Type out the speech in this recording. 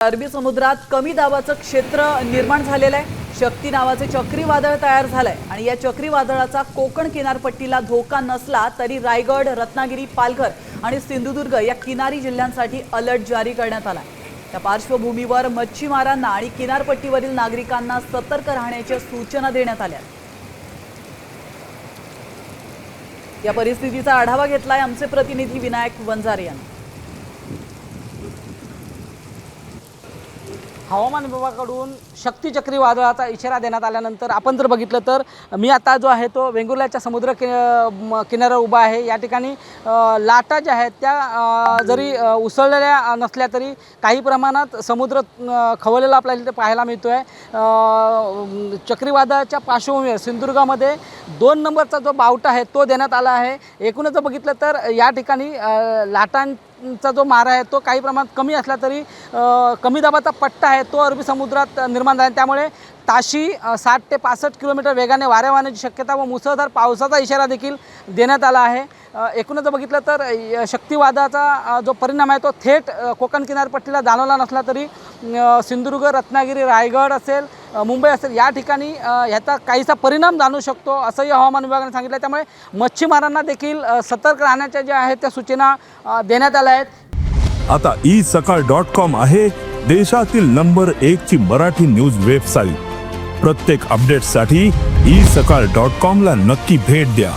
अरबी समुद्रात कमी दाबाचं क्षेत्र निर्माण झालेलं आहे। शक्ती नावाचे चक्रीवादळ तयार झालंय आणि या चक्रीवादळाचा कोकण किनारपट्टीला धोका नसला तरी रायगड, रत्नागिरी, पालघर आणि सिंधुदुर्ग या किनारी जिल्ह्यांसाठी अलर्ट जारी करण्यात आला आहे। त्या पार्श्वभूमीवर मच्छीमारांना आणि किनारपट्टीवरील नागरिकांना सतर्क राहण्याच्या सूचना देण्यात आल्या। या परिस्थितीचा आढावा घेतलाय आमचे प्रतिनिधी विनायक वंजारे यांनी। हवामान विभागाकडून शक्ती चक्रीवादळाचा इशारा देण्यात आल्यानंतर आपण जर बघितलं तर मी आता जो आहे तो वेंगुर्ल्याच्या समुद्र किनाऱ्यावर उभा आहे। या ठिकाणी लाटा ज्या आहेत त्या जरी उसळलेल्या नसल्या तरी काही प्रमाणात समुद्र खवळलेला आपल्याला इथे पाहायला मिळतोय। चक्रीवादळाच्या पार्श्वभूमीवर सिंधुदुर्गामध्ये 2 नंबरचा जो बावटा आहे तो देण्यात आला आहे। एकूणच जर बघितलं तर या ठिकाणी लाटांचा जो मारा आहे तो काही प्रमाणात कमी असला तरी कमी दाबाचा पट्टा आहे तो अरबी समुद्रात निर्माण झाला, त्यामुळे ताशी 60 ते 65 किलोमीटर वेगाने वारे वाहण्याची शक्यता व मुसळधार पावसाचा इशारा देखील देण्यात आला आहे। एकूणच बघितलं तर चक्रीवादळाचा जो परिणाम आहे तो थेट कोकण किनारपट्टीला जाणवला नसला तरी सिंधुदुर्ग, रत्नागिरी, रायगड असेल, मुंबई असेल या ठिकाणी ह्याचा काहीसा परिणाम जाणवू शकतो असंही हवामान विभागाने सांगितलं। त्यामुळे मच्छीमारांना देखील सतर्क राहण्याच्या ज्या आहेत त्या सूचना देण्यात आल्या आहेत। आता isakal.com आहे देशातील नंबर 1 ची मराठी न्यूज वेबसाईट। प्रत्येक अपडेटसाठी isakal.com ला नक्की भेट द्या।